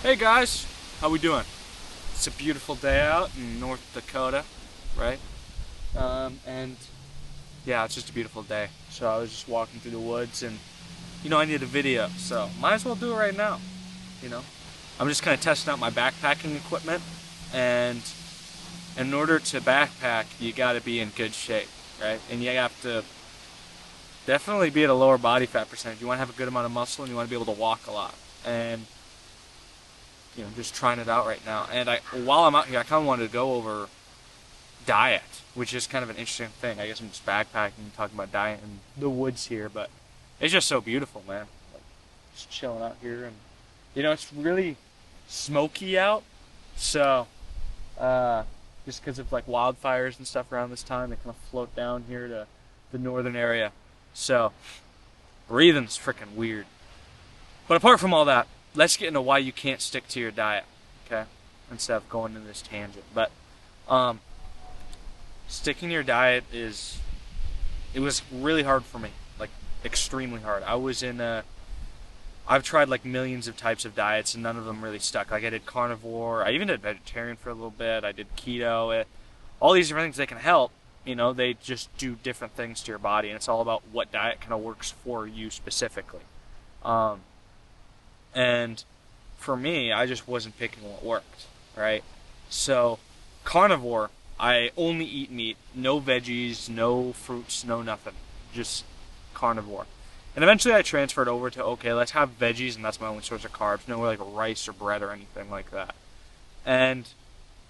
Hey guys, how we doing? It's a beautiful day out in North Dakota, right? And yeah, it's just a beautiful day. So I was just walking through the woods and I need a video, so might as well do it right now, you know? I'm just kind of testing out my backpacking equipment, and in order to backpack, you got to be in good shape, right? And you have to definitely be at a lower body fat percentage. You want to have a good amount of muscle and you want to be able to walk a lot. And just trying it out right now. And while I'm out here, I kind of wanted to go over diet, which is kind of an interesting thing. I guess I'm just backpacking, talking about diet in the woods here, but it's just so beautiful, man. Like, just chilling out here, and it's really smoky out, so just because of like wildfires and stuff around this time, they kind of float down here to the northern area. So breathing's freaking weird. But apart from all that, let's get into why you can't stick to your diet, okay? Instead of going into this tangent. But sticking to your diet it was really hard for me, like extremely hard. I've tried like millions of types of diets and none of them really stuck. Like I did carnivore, I even did vegetarian for a little bit, I did keto, all these different things. They can help, they just do different things to your body, and it's all about what diet kind of works for you specifically. And for me, I just wasn't picking what worked, right? So, carnivore, I only eat meat, no veggies, no fruits, no nothing, just carnivore. And eventually I transferred over to, okay, let's have veggies, and that's my only source of carbs, no like rice or bread or anything like that. And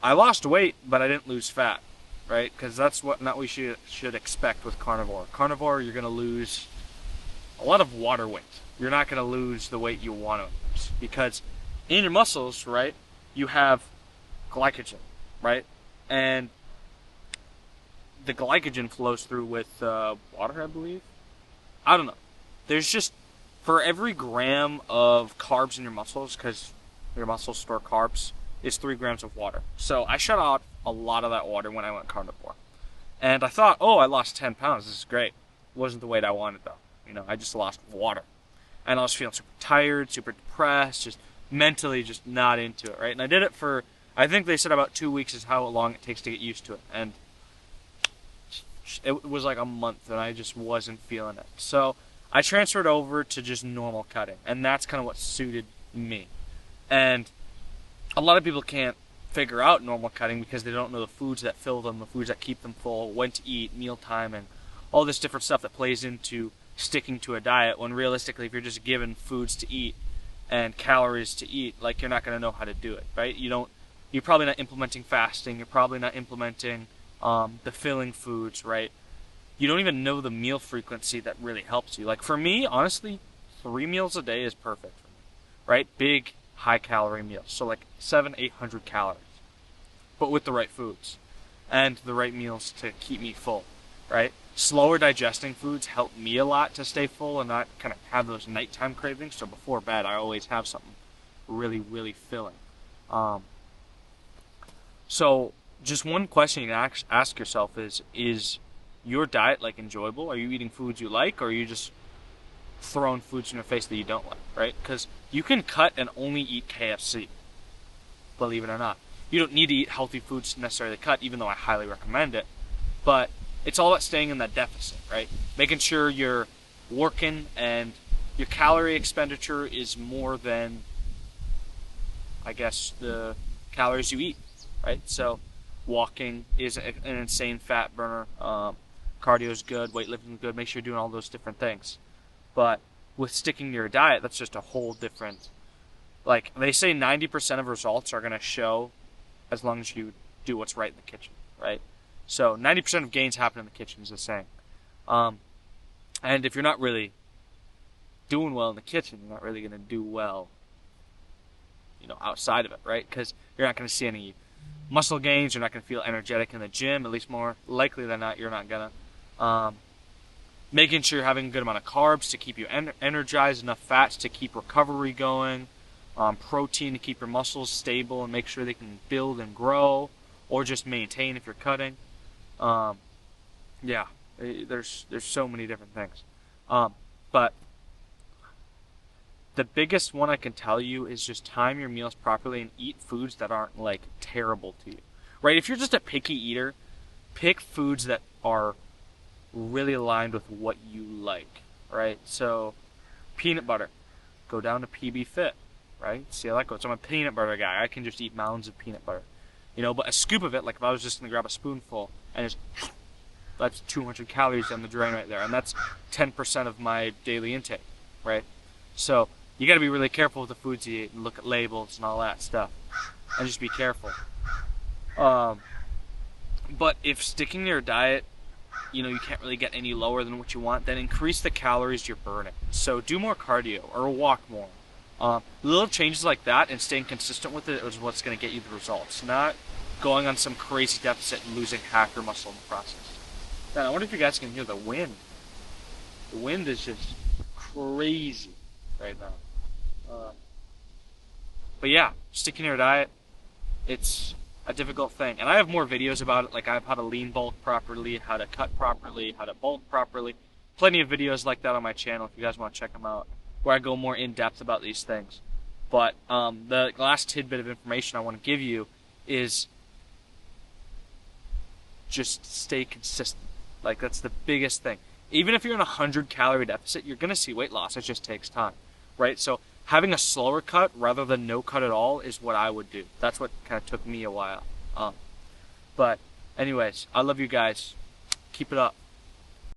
I lost weight, but I didn't lose fat, right? Because that's not what you should expect with carnivore. Carnivore, you're going to lose a lot of water weight. You're not going to lose the weight you want to lose, because in your muscles, right, you have glycogen, right? And the glycogen flows through with water, I believe. I don't know. There's just, for every gram of carbs in your muscles, because your muscles store carbs, is 3 grams of water. So I shut out a lot of that water when I went carnivore. And I thought, oh, I lost 10 pounds. This is great. It wasn't the weight I wanted, though. I just lost water. And I was feeling super tired, super depressed, just mentally just not into it, right? And I did it for, I think they said about 2 weeks is how long it takes to get used to it. And it was like a month, and I just wasn't feeling it. So I transferred over to just normal cutting, and that's kind of what suited me. And a lot of people can't figure out normal cutting because they don't know the foods that fill them, the foods that keep them full, when to eat, meal time, and all this different stuff that plays into sticking to a diet, when realistically if you're just given foods to eat and calories to eat, like, you're not going to know how to do it, right? You're probably not implementing fasting, you're probably not implementing the filling foods, right? You don't even know the meal frequency that really helps you. Like for me, honestly, 3 meals a day is perfect for me, right? Big, high calorie meals, so like 700-800 calories, but with the right foods and the right meals to keep me full, right? Slower digesting foods help me a lot to stay full and not kind of have those nighttime cravings. So before bed, I always have something really, really filling. So just one question you can ask yourself is your diet like enjoyable? Are you eating foods you like, or are you just throwing foods in your face that you don't like, right? Because you can cut and only eat KFC, believe it or not. You don't need to eat healthy foods to necessarily cut, even though I highly recommend it. But it's all about staying in that deficit, right? Making sure you're working and your calorie expenditure is more than, I guess, the calories you eat, right? So walking is an insane fat burner. Cardio is good. Weightlifting is good. Make sure you're doing all those different things. But with sticking to your diet, that's just a whole different, like they say 90% of results are going to show as long as you do what's right in the kitchen, right? So 90% of gains happen in the kitchen, is the saying. And if you're not really doing well in the kitchen, you're not really going to do well, outside of it, right? Because you're not going to see any muscle gains. You're not going to feel energetic in the gym. At least more likely than not, you're not going to. Making sure you're having a good amount of carbs to keep you energized, enough fats to keep recovery going, protein to keep your muscles stable and make sure they can build and grow, or just maintain if you're cutting. Yeah, there's so many different things. But the biggest one I can tell you is just time your meals properly and eat foods that aren't like terrible to you. Right? If you're just a picky eater, pick foods that are really aligned with what you like. Right? So, peanut butter. Go down to PB Fit. Right? See how that goes. I'm a peanut butter guy. I can just eat mounds of peanut butter. You know, but a scoop of it, like if I was just going to grab a spoonful and just, that's 200 calories down the drain right there. And that's 10% of my daily intake. Right? So, you got to be really careful with the foods you eat and look at labels and all that stuff. And just be careful. But if sticking to your diet, you know, you can't really get any lower than what you want, then increase the calories you're burning. So do more cardio or walk more. Little changes like that and staying consistent with it is what's going to get you the results. Not going on some crazy deficit and losing half your muscle in the process. Man, I wonder if you guys can hear the wind. The wind is just crazy right now. But yeah, sticking to your diet, it's a difficult thing. And I have more videos about it, like I have how to lean bulk properly, how to cut properly, how to bulk properly. Plenty of videos like that on my channel if you guys want to check them out, where I go more in depth about these things. But the last tidbit of information I want to give you is just stay consistent. Like, that's the biggest thing. Even if you're in a 100-calorie deficit, you're going to see weight loss. It just takes time, right? So having a slower cut rather than no cut at all is what I would do. That's what kind of took me a while. But anyways, I love you guys. Keep it up.